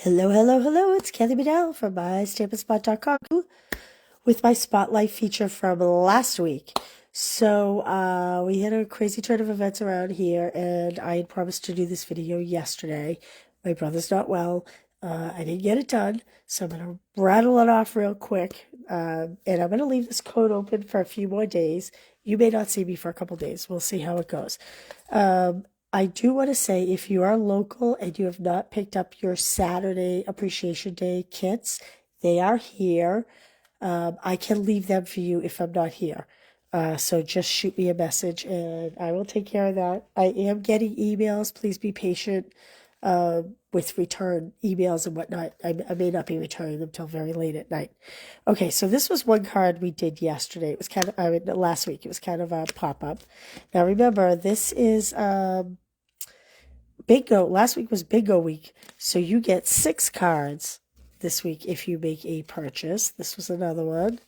Hello, hello, hello. It's Kelly Bedell from MyStampandSpot.com with my spotlight feature from last week. So we had a crazy turn of events around here, and I had promised to do this video yesterday. My brother's not well. I didn't get it done, so I'm going to rattle it off real quick. And I'm going to leave this code open for a few more days. You may not see me for a couple days. We'll see how it goes. I do want to say, if you are local and you have not picked up your Saturday Appreciation Day kits, they are here. I can leave them for you if I'm not here. So just shoot me a message and I will take care of that. I am getting emails. Please be patient with return emails and whatnot. I may not be returning them till very late at night. Okay, so this was one card we did yesterday. It was kind of, last week, it was kind of a pop-up. Now remember, this is bingo. Last week was bingo week. So you get 6 cards this week if you make a purchase. This was another one.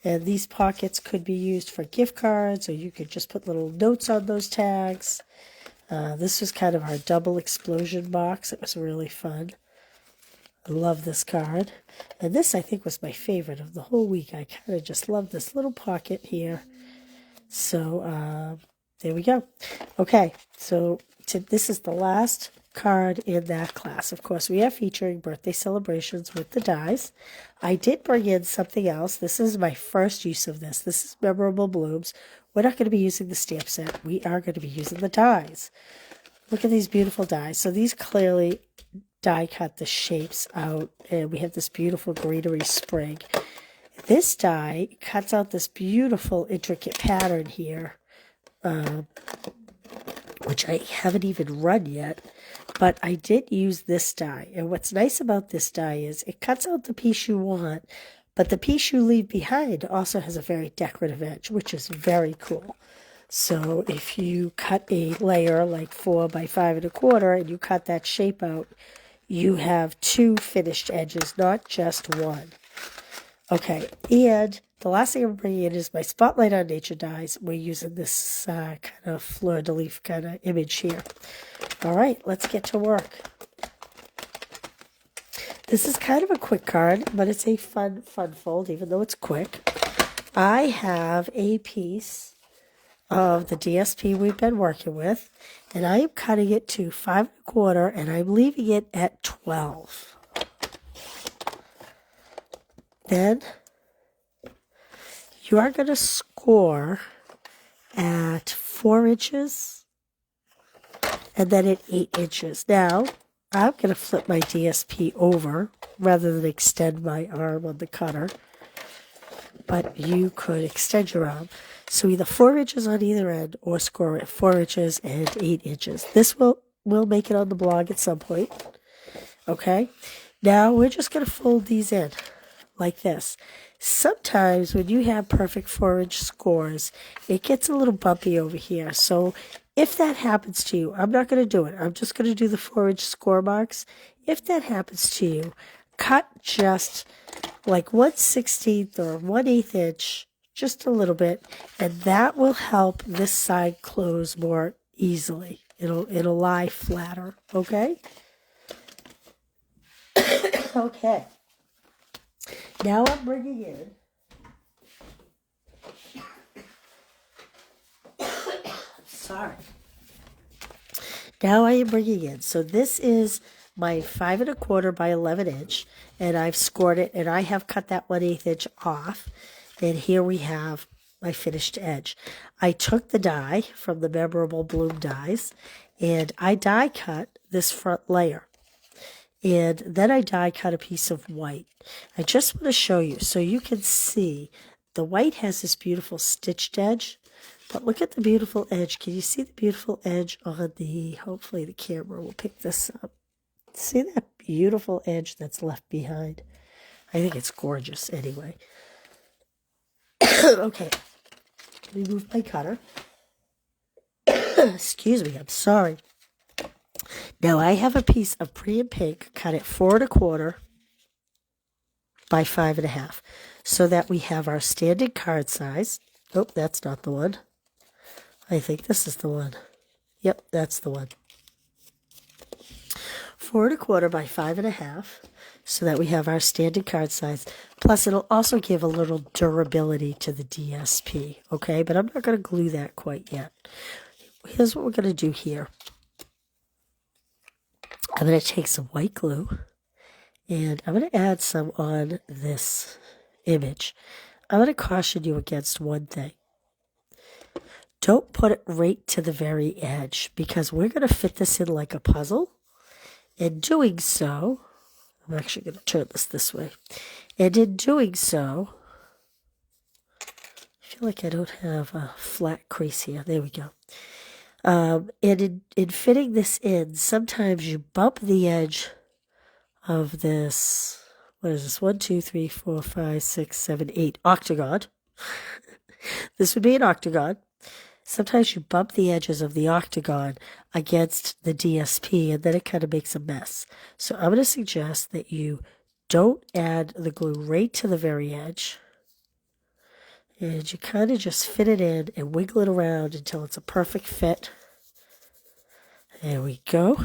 And these pockets could be used for gift cards, or you could just put little notes on those tags. This was kind of our double explosion box. It was really fun. I love this card. And this, I think, was my favorite of the whole week. I kind of just love this little pocket here. So there we go. Okay, so this is the last card in that class. Of course, we are featuring birthday celebrations with the dies. I did bring in something else. This is my first use of this. This is Memorable Blooms. We're not going to be using the stamp set. We are going to be using the dies. Look at these beautiful dies. So these clearly die cut the shapes out, and we have this beautiful greenery sprig. This die cuts out this beautiful intricate pattern here, which I haven't even run yet, but I did use this die. And what's nice about this die is it cuts out the piece you want, but the piece you leave behind also has a very decorative edge, which is very cool. So if you cut a layer like 4 by 5 1/4 and you cut that shape out, you have 2 finished edges, not just one. Okay, and the last thing I'm bringing in is my Spotlight on Nature dies. We're using this kind of fleur-de-lis kind of image here. All right, let's get to work. This is kind of a quick card, but it's a fun fold, even though it's quick. I have a piece of the DSP we've been working with, and I am cutting it to 5 1/4, and I'm leaving it at 12. Then you are going to score at 4 inches and then at 8 inches. Now, I'm going to flip my DSP over rather than extend my arm on the cutter, but you could extend your arm. So either 4 inches on either end or score at 4 inches and 8 inches. This will make it on the blog at some point. Okay? Now, we're just going to fold these in like this. Sometimes when you have perfect 4-inch scores, it gets a little bumpy over here. So if that happens to you, I'm not going to do it. I'm just going to do the 4-inch score marks. If that happens to you, cut just like 1/16 or 1/8 inch, just a little bit, and that will help this side close more easily. It'll lie flatter, okay? Okay. Now I'm bringing in sorry. Now I am bringing in, so this is my 5 1/4 by 11 inch, and I've scored it, and I have cut that 1/8 inch off, and here we have my finished edge. I took the die from the Memorable Bloom dies, and I die cut this front layer. And then I die cut a piece of white. I just want to show you so you can see the white has this beautiful stitched edge, but look at the beautiful edge. Can you see the beautiful edge on hopefully the camera will pick this up. See that beautiful edge that's left behind? I think it's gorgeous anyway. Okay, let me move my cutter. Excuse me, I'm sorry. Now I have a piece of Pretty Pink cut at 4 1/4 by 5 1/2, so that we have our standard card size. Oh, that's not the one. I think this is the one. Yep, that's the one. 4¼ by 5½, so that we have our standard card size. Plus, it'll also give a little durability to the DSP, okay? But I'm not going to glue that quite yet. Here's what we're going to do here. I'm going to take some white glue, and I'm going to add some on this image. I'm going to caution you against one thing. Don't put it right to the very edge, because we're going to fit this in like a puzzle. In doing so, I'm actually going to turn this way. And in doing so, I feel like I don't have a flat crease here. There we go. And in fitting this in, sometimes you bump the edge of this, what is this, 1, 2, 3, 4, 5, 6, 7, 8, octagon. This would be an octagon. Sometimes you bump the edges of the octagon against the DSP, and then it kind of makes a mess. So I'm going to suggest that you don't add the glue right to the very edge. And you kind of just fit it in and wiggle it around until it's a perfect fit. There we go.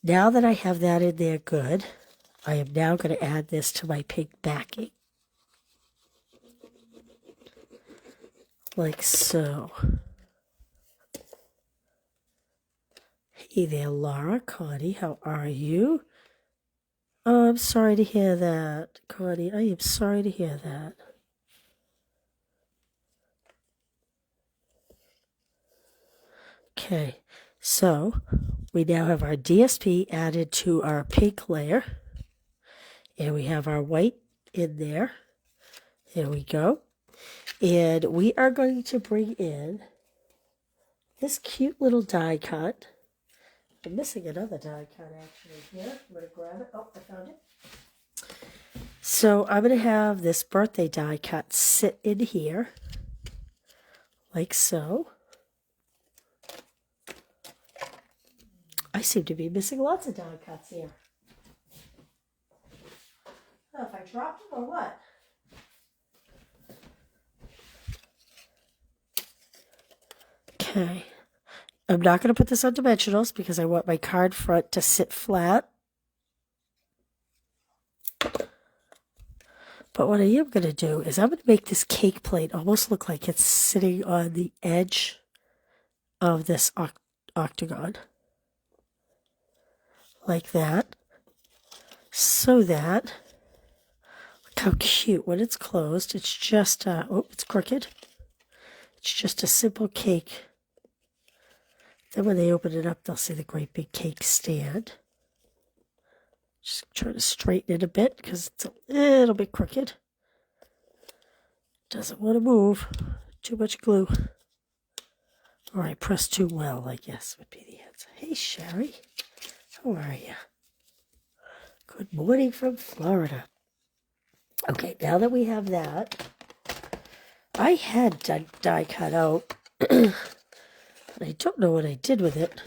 Now that I have that in there good, I am now going to add this to my pink backing. Like so. Hey there, Laura, Connie, how are you? Oh, I'm sorry to hear that, Connie. I am sorry to hear that. Okay, so we now have our DSP added to our pink layer. And we have our white in there. There we go. And we are going to bring in this cute little die cut. I'm missing another die cut actually here. I'm going to grab it. Oh, I found it. So I'm going to have this birthday die cut sit in here, like so. I seem to be missing lots of die cuts here. I don't know if I dropped them or what. Okay, I'm not going to put this on dimensionals because I want my card front to sit flat. But what I am going to do is I'm going to make this cake plate almost look like it's sitting on the edge of this octagon. Like that. So that, look how cute when it's closed. It's just, oh, it's crooked. It's just a simple cake. Then when they open it up, they'll see the great big cake stand. Just try to straighten it a bit because it's a little bit crooked. Doesn't want to move. Too much glue. Or I pressed too well, I guess, would be the answer. Hey, Sherry. How are you? Good morning from Florida. Okay, now that we have that, I had die cut out. I don't know what I did with it.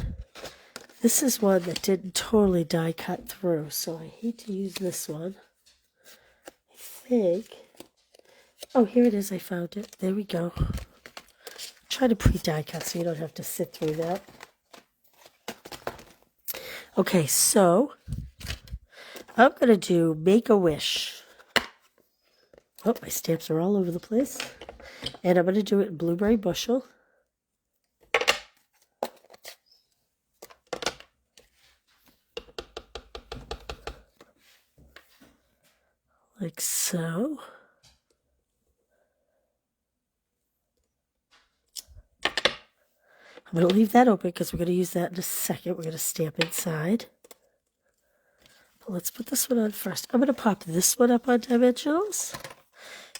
This is one that didn't totally die cut through, so I hate to use this one. I think. Oh, here it is. I found it. There we go. Try to pre-die cut so you don't have to sit through that. Okay, so I'm going to do Make-A-Wish. Oh, my stamps are all over the place. And I'm going to do it in Blueberry Bushel. Like so. I'm going to leave that open because we're going to use that in a second. We're going to stamp inside. But let's put this one on first. I'm going to pop this one up on dimensionals.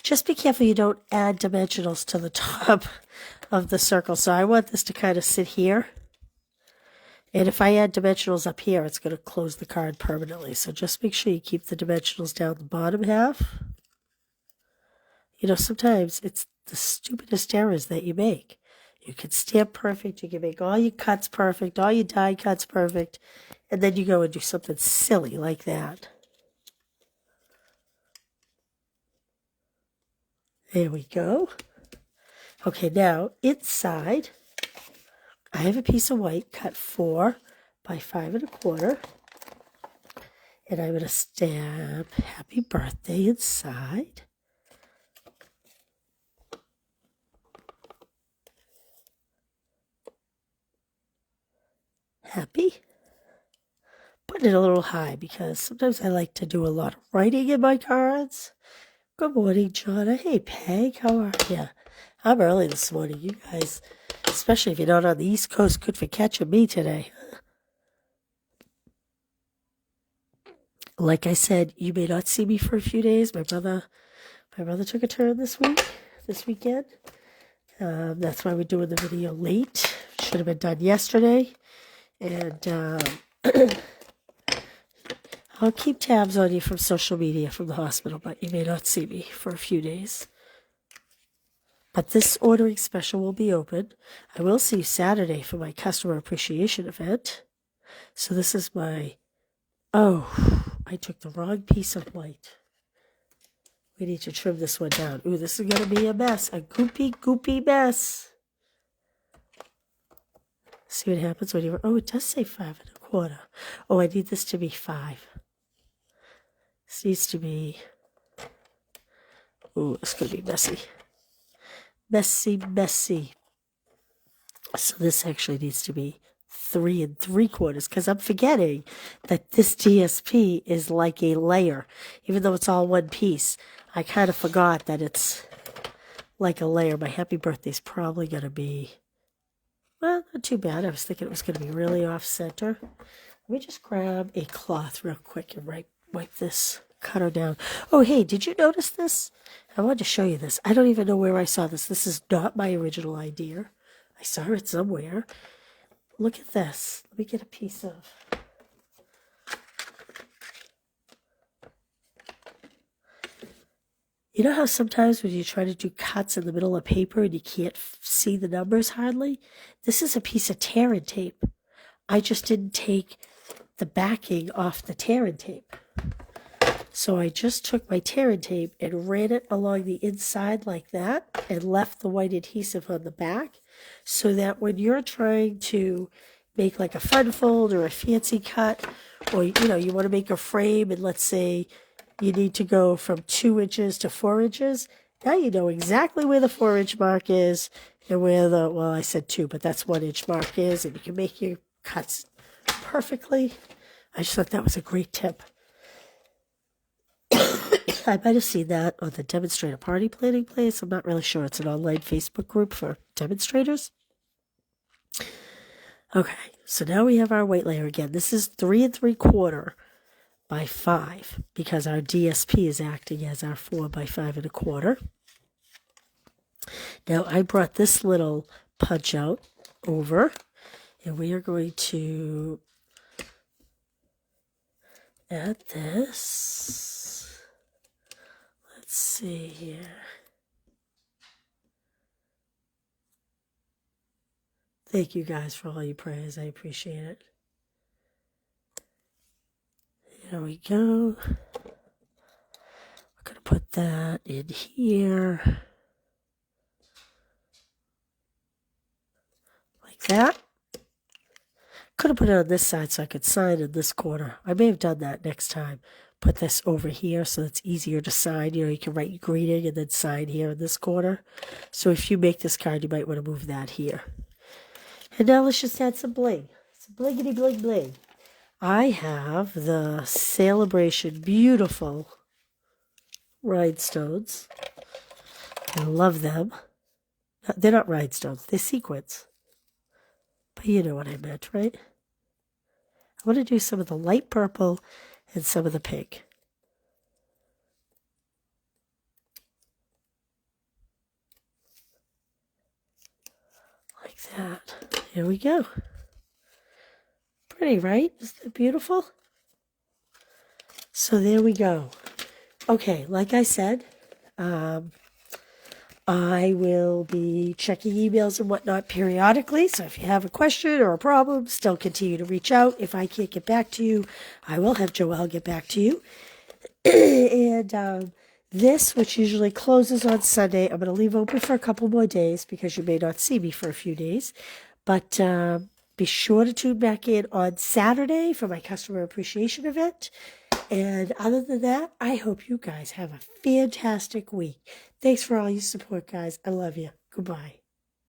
Just be careful you don't add dimensionals to the top of the circle. So I want this to kind of sit here. And if I add dimensionals up here, it's going to close the card permanently. So just make sure you keep the dimensionals down the bottom half. You know, sometimes it's the stupidest errors that you make. You can stamp perfect. You can make all your cuts perfect, all your die cuts perfect. And then you go and do something silly like that. There we go. Okay, now inside, I have a piece of white cut 4 by 5 1/4. And I'm going to stamp happy birthday inside. Happy. Putting it a little high because sometimes I like to do a lot of writing in my cards. Good morning, Jonna. Hey, Peg. How are you? I'm early this morning. You guys, especially if you're not on the East Coast, good for catching me today. Like I said, you may not see me for a few days. My brother took a turn this weekend. That's why we're doing the video late. Should have been done yesterday. And I'll keep tabs on you from social media from the hospital, but you may not see me for a few days. But this ordering special will be open. I will see you Saturday for my customer appreciation event. So this is my... Oh, I took the wrong piece of white. We need to trim this one down. Ooh, this is going to be a mess. A goopy mess. See what happens when you... Oh, it does say 5 1/4. Oh, I need this to be 5. This needs to be... Ooh, it's going to be messy. Messy. So this actually needs to be 3 3/4 because I'm forgetting that this DSP is like a layer. Even though it's all one piece, I kind of forgot that it's like a layer. My happy birthday is probably going to be, well, not too bad. I was thinking it was going to be really off center. Let me just grab a cloth real quick and wipe this cutter down. Oh, hey, did you notice this? I wanted to show you this. I don't even know where I saw this. This is not my original idea. I saw it somewhere. Look at this. Let me get a piece of... You know how sometimes when you try to do cuts in the middle of paper and you can't see the numbers hardly? This is a piece of tear and tape. I just didn't take the backing off the tear and tape. So I just took my tear and tape and ran it along the inside like that and left the white adhesive on the back so that when you're trying to make like a fun fold or a fancy cut, or you want to make a frame and let's say you need to go from 2 inches to 4 inches, now you know exactly where the 4-inch mark is and where the, well, I said 2, but that's 1-inch mark is, and you can make your cuts perfectly. I just thought that was a great tip. I might have seen that on the Demonstrator Party Planning place. I'm not really sure. It's an online Facebook group for demonstrators. Okay, so now we have our white layer again. This is 3 3/4 by 5 because our DSP is acting as our 4 by 5 1/4. Now I brought this little punch out over, and we are going to add this. Let's see here. Thank you guys for all your prayers. I appreciate it. There we go. We're going to put that in here. Like that. Could have put it on this side so I could sign in this corner. I may have done that next time. Put this over here so it's easier to sign. You can write your greeting and then sign here in this corner. So if you make this card, you might want to move that here. And now let's just add some bling. Some blingity bling bling. I have the Celebration beautiful rhinestones. I love them. They're not rhinestones. They're sequins. But you know what I meant, right? I want to do some of the light purple and some of the pink. Like that. Here we go. Pretty, right? Isn't that beautiful? So there we go. Okay, like I said, I will be checking emails and whatnot periodically. So if you have a question or a problem, still continue to reach out. If I can't get back to you, I will have Joelle get back to you. And this, which usually closes on Sunday, I'm going to leave open for a couple more days because you may not see me for a few days. But Be sure to tune back in on Saturday for my customer appreciation event. And other than that, I hope you guys have a fantastic week. Thanks for all your support, guys. I love you. Goodbye.